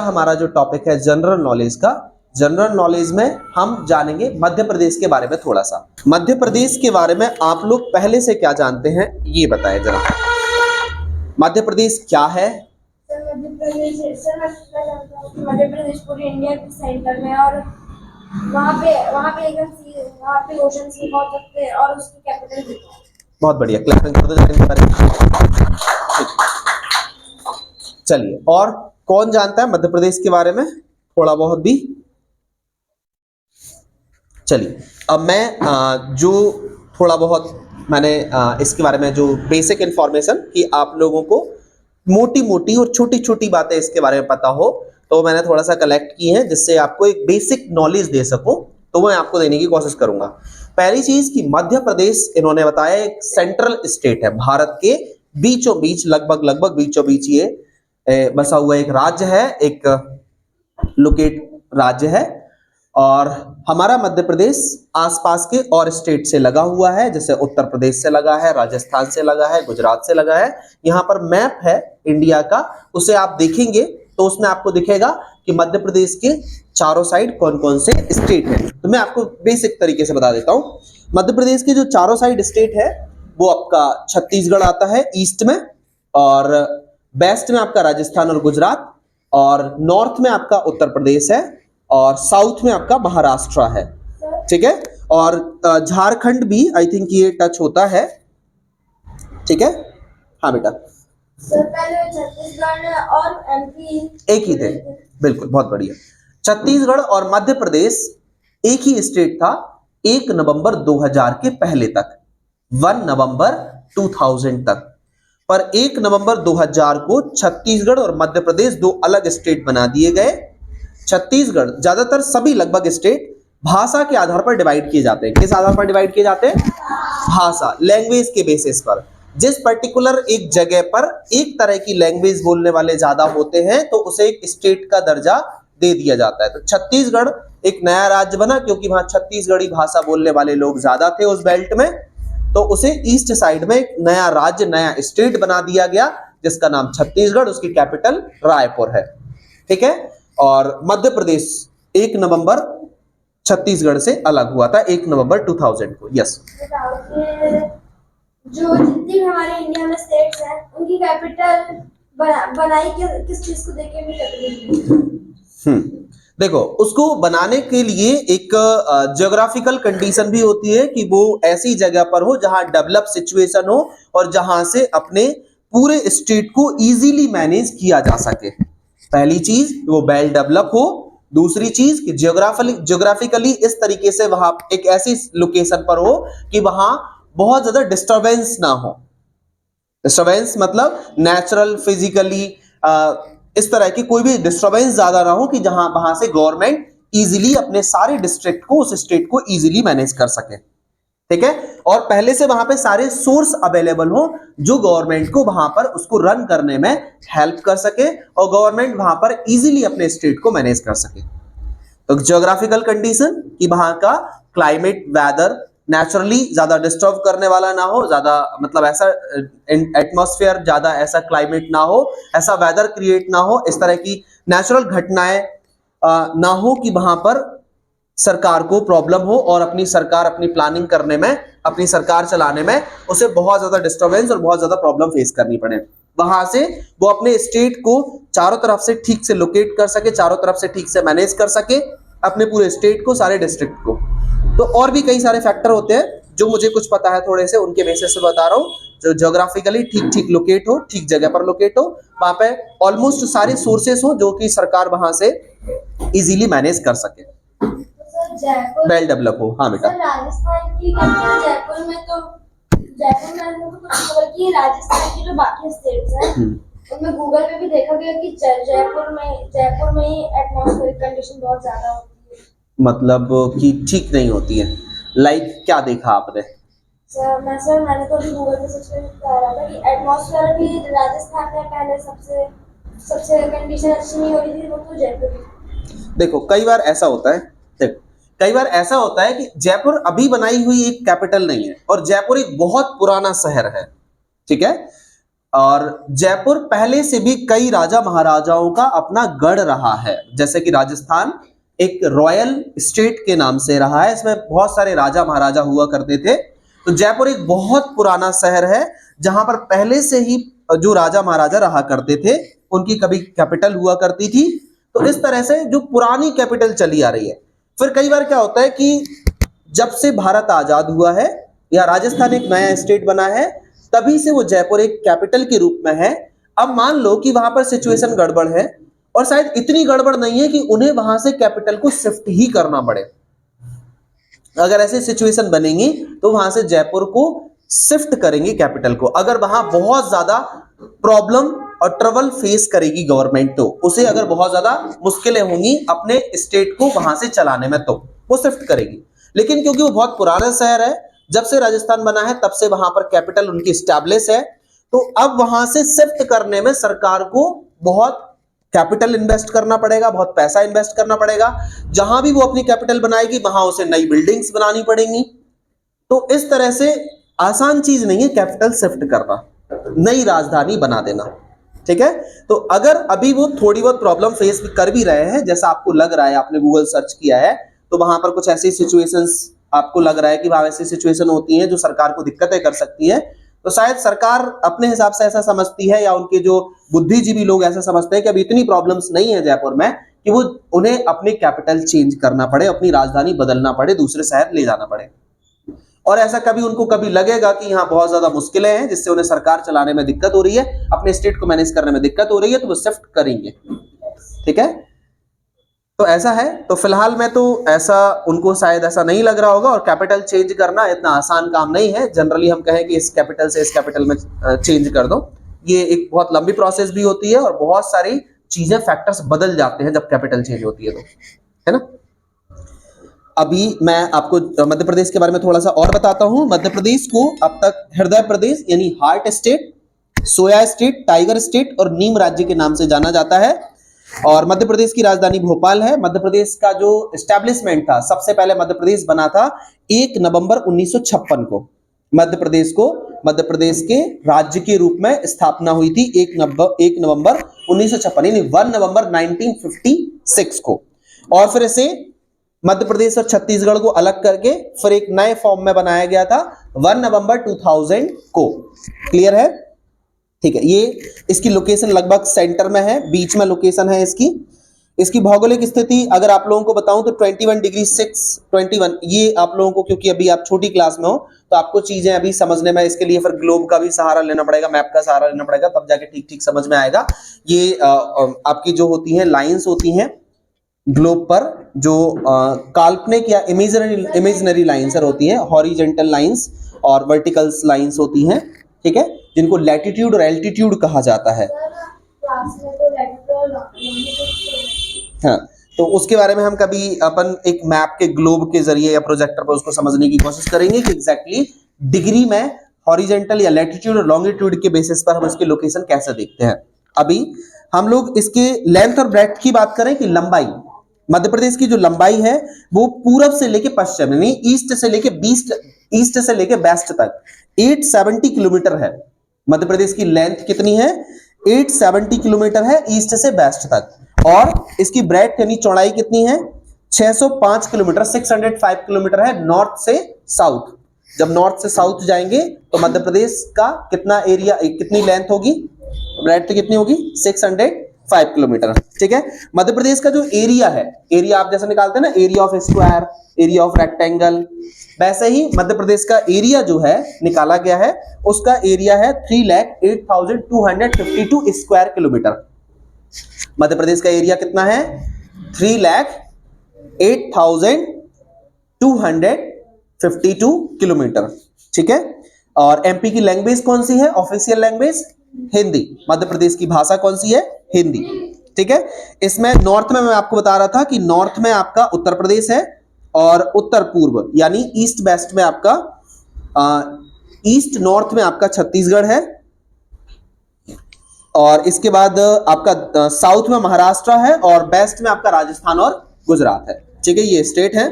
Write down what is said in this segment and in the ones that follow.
हमारा जो टॉपिक है जनरल नॉलेज का, जनरल नॉलेज में हम जानेंगे मध्य प्रदेश के बारे में थोड़ा सा। मध्य प्रदेश के बारे में आप लोग पहले से क्या जानते हैं ये बताएं जरा। मध्य प्रदेश क्या है? मध्य प्रदेश पूरी इंडिया के सेंटर में, और वहाँ पे ओशन भी बहुत सकते हैं और उसकी कैपिटल भी। बहुत बढ़िया, क्लैपिंग कर दो जाके। चलिए, और कौन जानता है मध्य प्रदेश के बारे में थोड़ा बहुत भी? चलिए, अब मैं जो थोड़ा बहुत मैंने इसके बारे में जो बेसिक इंफॉर्मेशन कि आप लोगों को मोटी मोटी और छोटी छोटी बातें इसके बारे में पता हो, तो मैंने थोड़ा सा कलेक्ट की है जिससे आपको एक बेसिक नॉलेज दे सकूं, तो मैं आपको देने की कोशिश करूंगा। पहली चीज कि मध्य प्रदेश इन्होंने बताया एक सेंट्रल स्टेट है, भारत के बीचों बीच, लगभग बीचों बीच ये बसा हुआ एक राज्य है, एक लोकेट राज्य है। और हमारा मध्य प्रदेश आसपास के और स्टेट से लगा हुआ है, जैसे उत्तर प्रदेश से लगा है, राजस्थान से लगा है, गुजरात से लगा है। यहाँ पर मैप है इंडिया का, उसे आप देखेंगे तो उसमें आपको दिखेगा कि मध्य प्रदेश के चारों साइड कौन कौन से स्टेट है। तो मैं आपको बेसिक तरीके से बता देता हूँ। मध्य प्रदेश के जो चारों साइड स्टेट है वो आपका छत्तीसगढ़ आता है ईस्ट में, और वेस्ट में आपका राजस्थान और गुजरात, और नॉर्थ में आपका उत्तर प्रदेश है, और साउथ में आपका महाराष्ट्र है। ठीक है, और झारखंड भी आई थिंक ये टच होता है। ठीक है, हाँ बेटा। सर पहले छत्तीसगढ़ और एमपी एक ही थे, बिल्कुल, बहुत बढ़िया। छत्तीसगढ़ और मध्य प्रदेश एक ही स्टेट था 1 नवंबर 2000 के पहले तक, 1 नवंबर 2000 तक। पर 1 नवंबर 2000 को छत्तीसगढ़ और मध्य प्रदेश दो अलग स्टेट बना दिए गए। छत्तीसगढ़, ज्यादातर सभी लगभग स्टेट भाषा के आधार पर डिवाइड किए जाते हैं। किस आधार पर डिवाइड किए जाते हैं? भाषा, लैंग्वेज के बेसिस पर। जिस पर्टिकुलर एक जगह पर एक तरह की लैंग्वेज बोलने वाले ज्यादा होते हैं तो उसे एक स्टेट का दर्जा दे दिया जाता है। तो छत्तीसगढ़ एक नया राज्य बना क्योंकि वहां छत्तीसगढ़ी भाषा बोलने वाले लोग ज्यादा थे उस बेल्ट में, तो उसे ईस्ट साइड में एक नया राज्य, नया स्टेट बना दिया गया जिसका नाम छत्तीसगढ़, उसकी कैपिटल रायपुर है। ठीक है, और मध्य प्रदेश 1 नवंबर छत्तीसगढ़ से अलग हुआ था 1 नवंबर 2000 को। यस, जो जितनी भी हमारे इंडिया में स्टेट्स हैं उनकी कैपिटल बनाई किस चीज को देके भी कैपिटल। देखो, उसको बनाने के लिए एक ज्योग्राफिकल कंडीशन भी होती है कि वो ऐसी जगह पर हो जहां डेवलप सिचुएशन हो और जहां से अपने पूरे स्टेट को इजीली मैनेज किया जा सके। पहली चीज वो वेल डेवलप हो, दूसरी चीज कि ज्योग्राफिकली इस तरीके से वहां एक ऐसी लोकेशन पर हो कि वहां बहुत ज्यादा डिस्टरबेंस ना हो। डिस्टरबेंस मतलब नेचुरल, फिजिकली इस तरह की कोई भी डिस्टरबेंस ज्यादा ना हो कि जहां वहां से गवर्नमेंट इजीली अपने सारे डिस्ट्रिक्ट को, उस स्टेट को इजीली मैनेज कर सके। ठीक है, और पहले से वहां पे सारे सोर्स अवेलेबल हो जो गवर्नमेंट को वहां पर उसको रन करने में हेल्प कर सके और गवर्नमेंट वहां पर इजीली अपने स्टेट को मैनेज कर सके। तो ज्योग्राफिकल कंडीशन कि वहां का क्लाइमेट, वेदर नेचुरली ज्यादा डिस्टर्ब करने वाला ना हो, ज्यादा मतलब ऐसा एटमॉस्फेयर, ज्यादा ऐसा क्लाइमेट ना हो, ऐसा वेदर क्रिएट ना हो, इस तरह की नेचुरल घटनाएं ना हो कि वहां पर सरकार को प्रॉब्लम हो और अपनी सरकार अपनी प्लानिंग करने में, अपनी सरकार चलाने में उसे बहुत ज्यादा डिस्टर्बेंस और बहुत ज्यादा प्रॉब्लम फेस करनी पड़े। वहां से वो अपने स्टेट को चारों तरफ से ठीक से लोकेट कर सके, चारों तरफ से ठीक से मैनेज कर सके अपने पूरे स्टेट को, सारे डिस्ट्रिक्ट को। तो और भी कई सारे फैक्टर होते हैं जो मुझे कुछ पता है थोड़े से, उनके बेसिस से बता रहा हूँ। जो ज्योग्राफिकली ठीक ठीक लोकेट हो, ठीक जगह पर लोकेट हो, वहां पे ऑलमोस्ट सारे सोर्सेस हो जो कि सरकार वहां से इजीली मैनेज कर सके, वेल डेवलप हो। हाँ बेटा। राजस्थान की कैपिटल जयपुर में, तो जयपुर में कुछ खबर की राजस्थान की जो बाकी स्टेट्स हैं उनमें गूगल पे भी देखा गया कि जयपुर में ही एटमॉस्फेरिक कंडीशन बहुत ज्यादा होती है। मतलब कि ठीक नहीं होती है, लाइक क्या देखा आपने? मैंने तो अभी गूगल पे सर्च करके बता रहा था कि एटमॉस्फेयर भी राजस्थान में पहले सबसे कंडीशन अच्छी नहीं हो रही थी, वो तो जयपुर। देखो, कई बार ऐसा होता है, देखो कई बार ऐसा होता है कि जयपुर अभी बनाई हुई एक कैपिटल नहीं है और जयपुर एक बहुत पुराना शहर है। ठीक है, और जयपुर पहले से भी कई राजा महाराजाओं का अपना गढ़ रहा है, जैसे कि राजस्थान एक रॉयल स्टेट के नाम से रहा है, इसमें बहुत सारे राजा महाराजा हुआ करते थे। तो जयपुर एक बहुत पुराना शहर है जहां पर पहले से ही जो राजा महाराजा रहा करते थे उनकी कभी कैपिटल हुआ करती थी। तो इस तरह से जो पुरानी कैपिटल चली आ रही है। फिर कई बार क्या होता है कि जब से भारत आजाद हुआ है या राजस्थान एक नया स्टेट बना है, तभी से वो जयपुर एक कैपिटल के रूप में है। अब मान लो कि वहां पर सिचुएशन गड़बड़ है और शायद इतनी गड़बड़ नहीं है कि उन्हें वहां से कैपिटल को शिफ्ट ही करना पड़े। अगर ऐसी सिचुएशन बनेंगी तो वहां से जयपुर को शिफ्ट करेंगे कैपिटल को। अगर वहां बहुत ज्यादा प्रॉब्लम और ट्रबल फेस करेगी गवर्नमेंट, तो उसे अगर बहुत ज्यादा मुश्किलें होंगी अपने स्टेट को वहां से चलाने में, तो वो शिफ्ट करेगी। लेकिन क्योंकि वो बहुत पुराना शहर है, जब से राजस्थान बना है तब से वहां पर कैपिटल उनकी स्टैब्लिश है, तो अब वहां से शिफ्ट करने में सरकार को बहुत कैपिटल इन्वेस्ट करना पड़ेगा, बहुत पैसा इन्वेस्ट करना पड़ेगा। जहां भी वो अपनी कैपिटल बनाएगी वहां उसे नई बिल्डिंग्स बनानी पड़ेंगी। तो इस तरह से आसान चीज नहीं है कैपिटल शिफ्ट करना, नई राजधानी बना देना। ठीक है, तो अगर अभी वो थोड़ी बहुत प्रॉब्लम फेस कर भी रहे हैं, जैसा आपको लग रहा है, आपने गूगल सर्च किया है तो वहां पर कुछ ऐसी सिचुएशंस आपको लग रहा है कि वहां ऐसी सिचुएशन होती हैं जो सरकार को दिक्कतें कर सकती है, तो शायद सरकार अपने हिसाब से ऐसा समझती है या उनके जो बुद्धिजीवी लोग ऐसा समझते हैं कि अभी इतनी प्रॉब्लम्स नहीं है जयपुर में कि वो उन्हें अपनी कैपिटल चेंज करना पड़े, अपनी राजधानी बदलना पड़े, दूसरे शहर ले जाना पड़े। और ऐसा कभी उनको कभी लगेगा कि यहाँ बहुत ज्यादा मुश्किलें हैं जिससे उन्हें सरकार चलाने में दिक्कत हो रही है, अपने स्टेट को मैनेज करने में दिक्कत हो रही है, तो वो शिफ्ट करेंगे। ठीक है, तो ऐसा है। तो फिलहाल में तो ऐसा उनको शायद ऐसा नहीं लग रहा होगा, और कैपिटल चेंज करना इतना आसान काम नहीं है। जनरली हम कहें कि इस कैपिटल से इस कैपिटल में चेंज कर दो, ये एक बहुत लंबी प्रोसेस भी होती है और बहुत सारी चीजें फैक्टर्स बदल जाते हैं जब कैपिटल चेंज होती है, तो है ना। अभी मैं आपको मध्य प्रदेश के बारे में थोड़ा सा और बताता हूं। मध्य प्रदेश को अब तक हृदय प्रदेश यानी heart state, soya state, tiger state और नीम राज्य के नाम से जाना जाता है। और मध्य प्रदेश की राजधानी भोपाल है। मध्य प्रदेश का जो एस्टैब्लिशमेंट था, सबसे पहले मध्य प्रदेश बना था 1 नवंबर 1956 को। मध्य प्रदेश को मध्य प्रदेश के राज्य के रूप में स्थापना हुई थी 1 नवंबर 1956 यानी 1 नवंबर 1956 को। और फिर इसे मध्य प्रदेश और छत्तीसगढ़ को अलग करके फिर एक नए फॉर्म में बनाया गया था 1 नवंबर 2000 को। क्लियर है? ठीक है, ये इसकी लोकेशन लगभग सेंटर में है, बीच में लोकेशन है इसकी। इसकी भौगोलिक स्थिति अगर आप लोगों को बताऊं तो 21 डिग्री 621, ये आप लोगों को, क्योंकि अभी आप छोटी क्लास में हो तो आपको चीजें अभी समझने में, इसके लिए फिर ग्लोब का भी सहारा लेना पड़ेगा, मैप का सहारा लेना पड़ेगा, तब जाके ठीक ठीक समझ में आएगा। ये आपकी जो होती हैं लाइंस होती हैं ग्लोब पर, जो काल्पनिक या इमेजिनरी लाइंस होती हैं, हॉरिजेंटल लाइंस और वर्टिकल्स लाइंस होती हैं, ठीक है, जिनको लैटिट्यूड और एल्टीट्यूड कहा जाता है। हाँ, तो उसके बारे में हम कभी अपन एक मैप के ग्लोब के जरिए या प्रोजेक्टर पर उसको समझने की कोशिश करेंगे कि एग्जैक्टली डिग्री में हॉरिजेंटल या लैटिट्यूड और लॉन्गिट्यूड के बेसिस पर हम उसकी लोकेशन कैसे देखते हैं। अभी हम लोग इसके लेंथ और ब्रेड्थ की बात करें कि लंबाई, मध्य प्रदेश की जो लंबाई है वो पूरब से लेके पश्चिम यानी ईस्ट से लेके वेस्ट तक 870 किलोमीटर है। मध्य प्रदेश की लेंथ कितनी है? 870 किलोमीटर है ईस्ट से वेस्ट तक। और इसकी ब्रेड्थ यानी चौड़ाई कितनी है? 605 किलोमीटर, 605 किलोमीटर है नॉर्थ से साउथ। जब नॉर्थ से साउथ जाएंगे तो मध्य प्रदेश का कितना एरिया, कितनी लेंथ होगी, ब्रेड्थ कितनी होगी? 605 किलोमीटर। ठीक है, मध्य प्रदेश का जो एरिया है, एरिया आप जैसे निकालते हैं ना, area of square, area of rectangle, वैसे ही मध्य प्रदेश का एरिया जो है निकाला गया है, उसका एरिया है 3,08,252 स्क्वायर किलोमीटर। मध्य प्रदेश का एरिया कितना है? 3,08,252 किलोमीटर। ठीक है, और एमपी की लैंग्वेज कौन सी है? Official language Hindi. मध्य प्रदेश की भाषा कौन सी है? हिंदी। ठीक है, इसमें नॉर्थ में मैं आपको बता रहा था कि नॉर्थ में आपका उत्तर प्रदेश है और उत्तर पूर्व यानी ईस्ट वेस्ट में आपका ईस्ट नॉर्थ में आपका छत्तीसगढ़ है, और इसके बाद आपका साउथ में महाराष्ट्र है और वेस्ट में आपका राजस्थान और गुजरात है। ठीक है, ये स्टेट है।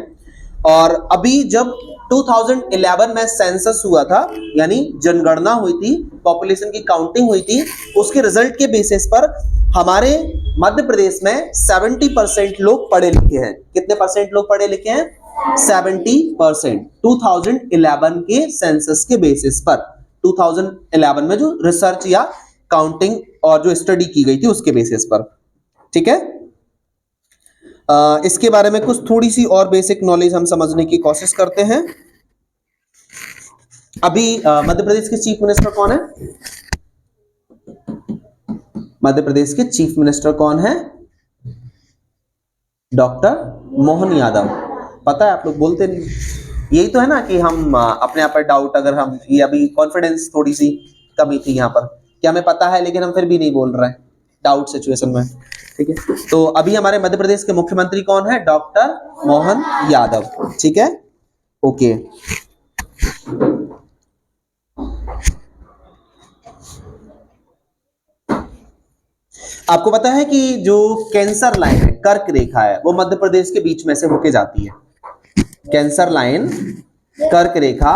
और अभी जब 2011 में सेंसस हुआ था, यानी जनगणना हुई थी, पॉपुलेशन की काउंटिंग हुई थी, उसके रिजल्ट के बेसिस पर हमारे मध्य प्रदेश में 70% लोग पढ़े लिखे हैं। कितने परसेंट लोग पढ़े लिखे हैं? 70%। 2011 के सेंसस के बेसिस पर, 2011 में जो रिसर्च या काउंटिंग और जो स्टडी की गई थी उसके बेसिस पर। ठीक है, इसके बारे में कुछ थोड़ी सी और बेसिक नॉलेज हम समझने की कोशिश करते हैं। अभी मध्य प्रदेश के चीफ मिनिस्टर कौन है? मध्य प्रदेश के चीफ मिनिस्टर कौन है? डॉक्टर मोहन यादव। पता है, आप लोग बोलते नहीं। यही तो है ना कि हम अपने आप पर डाउट, अगर हम ये अभी कॉन्फिडेंस थोड़ी सी कमी थी यहाँ पर कि हमें पता है लेकिन हम फिर भी नहीं बोल रहे हैं डाउट सिचुएशन में। ठीक है, तो अभी हमारे मध्य प्रदेश के मुख्यमंत्री कौन है? डॉक्टर मोहन यादव। ठीक है, ओके। आपको पता है कि जो कैंसर लाइन है, कर्क रेखा है, वो मध्य प्रदेश के बीच में से होके जाती है। कैंसर लाइन, कर्क रेखा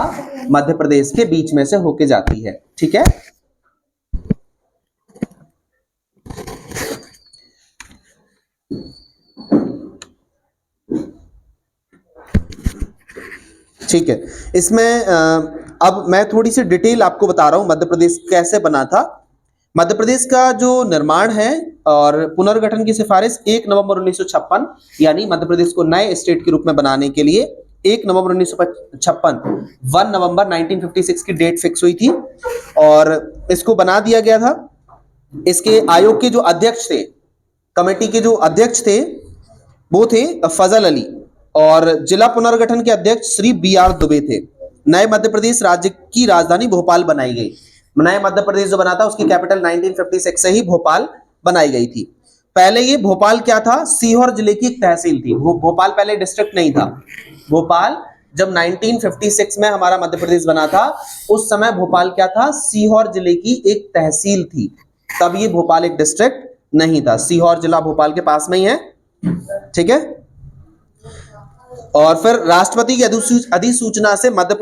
मध्य प्रदेश के बीच में से होके जाती है। ठीक है, ठीक है। इसमें अब मैं थोड़ी सी डिटेल आपको बता रहा हूं मध्य प्रदेश कैसे बना था। मध्य प्रदेश का जो निर्माण है और पुनर्गठन की सिफारिश 1 नवंबर 1956, यानी मध्य प्रदेश को नए स्टेट के रूप में बनाने के लिए 1 नवंबर 1956, 1 नवंबर 1956 की डेट फिक्स हुई थी और इसको बना दिया गया था। इसके आयोग के जो अध्यक्ष थे, कमेटी के जो अध्यक्ष थे, वो थे फजल अली, और जिला पुनर्गठन के अध्यक्ष श्री BR दुबे थे। नए मध्य प्रदेश राज्य की राजधानी भोपाल बनाई गई। नए मध्य प्रदेश जो बना था उसकी कैपिटल 1956 से ही भोपाल बनाई गई थी। पहले ये भोपाल क्या था? सीहोर जिले की एक तहसील थी। वो भोपाल पहले डिस्ट्रिक्ट नहीं था। भोपाल जब 1956 में हमारा मध्य प्रदेश बना था, उस समय भोपाल क्या था? सीहोर जिले की एक तहसील थी। तब ये भोपाल एक डिस्ट्रिक्ट नहीं था। सीहोर जिला भोपाल के पास में ही है। ठीक है, और फिर राष्ट्रपति की अधिसूचना से मध्य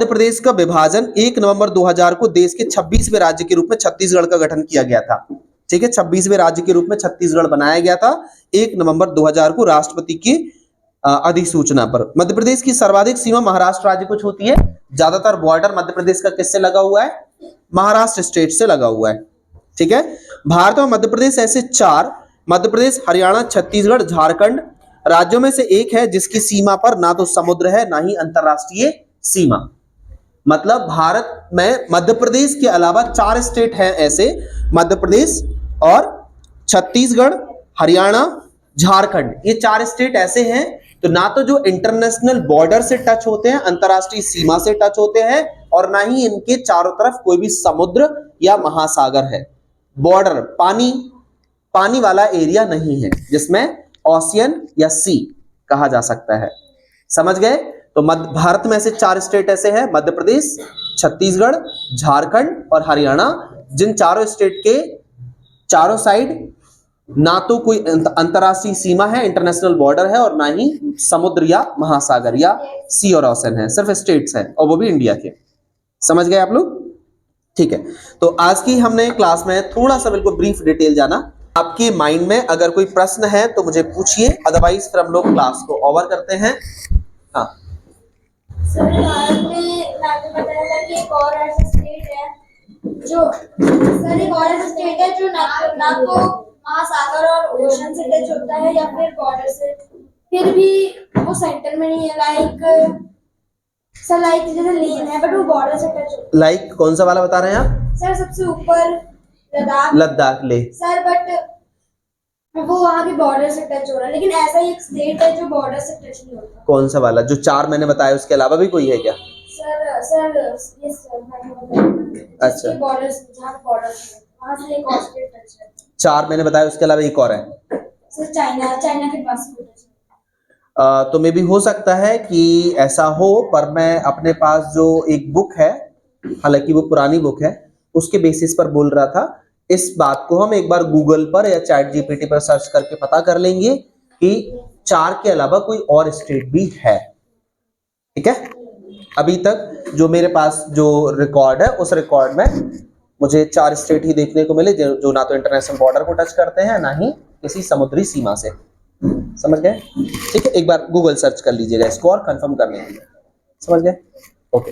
प्रदेश का विभाजन 1 नवंबर 2000 को देश के 26वें राज्य के रूप में छत्तीसगढ़ का गठन किया गया था। ठीक है, 26वें राज्य के रूप में छत्तीसगढ़ बनाया गया था 1 नवंबर 2000 को राष्ट्रपति की अधिसूचना पर। मध्य प्रदेश की सर्वाधिक सीमा महाराष्ट्र राज्य को छूती है। ज्यादातर बॉर्डर मध्य प्रदेश का किससे लगा हुआ है? महाराष्ट्र स्टेट से लगा हुआ है। ठीक है, भारत में मध्य प्रदेश ऐसे 4 मध्य प्रदेश, हरियाणा, छत्तीसगढ़, झारखंड राज्यों में से एक है जिसकी सीमा पर ना तो समुद्र है ना ही अंतरराष्ट्रीय सीमा। मतलब भारत में मध्य प्रदेश के अलावा 4 स्टेट हैं ऐसे, मध्य प्रदेश और छत्तीसगढ़, हरियाणा, झारखंड, ये 4 स्टेट ऐसे हैं तो ना तो जो इंटरनेशनल बॉर्डर से टच होते हैं, अंतरराष्ट्रीय सीमा से टच होते हैं, और ना ही इनके चारों तरफ कोई भी समुद्र या महासागर है। बॉर्डर पानी वाला एरिया नहीं है जिसमें ओशियन या सी कहा जा सकता है। समझ गए? तो भारत में ऐसे 4 स्टेट ऐसे हैं, मध्य प्रदेश, छत्तीसगढ़, झारखंड और हरियाणा, जिन चारों स्टेट के चारों साइड ना तो कोई अंतरराष्ट्रीय सीमा है, इंटरनेशनल बॉर्डर है, और ना ही समुद्र या महासागर या सी और ओशन है, सिर्फ स्टेट्स हैं, और वो भी इंडिया के। समझ गए आप लोग? ठीक है, तो आज की हमने क्लास में थोड़ा सा बिल्कुल ब्रीफ डिटेल जाना। आपके माइंड में अगर कोई प्रश्न है तो मुझे पूछिए, अदरवाइज फिर हम लोग क्लास को ओवर करते हैं। हाँ सर, भारत में आपने बताया था कि एक और ऐसा स्टेट है जो ना तो महासागर और ओशन से टच होता है या फिर बॉर्डर से, फिर भी वो सेंटर में नहीं है। लाइक जैसे लेन है बट वो बॉर्डर से टच होता है। लाइक कौन सा वाला बता रहे हैं आप? सर सबसे ऊपर लद्दाख ले सर, बट वो वहाँ भी बॉर्डर से टच हो रहा है, लेकिन ऐसा ही एक स्टेट है जो बॉर्डर से टच नहीं होता। कौन सा वाला? जो 4 मैंने बताया उसके अलावा भी कोई है क्या? सर ये सर अच्छा, बॉर्डर जहाँ बॉर्डर वहाँ से एक और स्टेट टच है। 4 मैंने बताया उसके अलावा एक और है सर, चाइना के पास भी टच है। तो मे भी हो सकता है कि ऐसा हो, पर मैं अपने पास जो एक बुक है, हालांकि वो पुरानी बुक है, उसके बेसिस पर बोल रहा था। इस बात को हम एक बार गूगल पर या चैट GPT पर सर्च करके पता कर लेंगे कि 4 के अलावा कोई और स्टेट भी है। ठीक है, अभी तक जो मेरे पास जो रिकॉर्ड है उस रिकॉर्ड में मुझे 4 स्टेट ही देखने को मिले जो ना तो इंटरनेशनल बॉर्डर को टच करते हैं ना ही किसी समुद्री सीमा से। समझ गए? ठीक है, एक बार गूगल सर्च कर लीजिएगा इसको और कंफर्म कर लीजिएगा। समझ गए? ओके।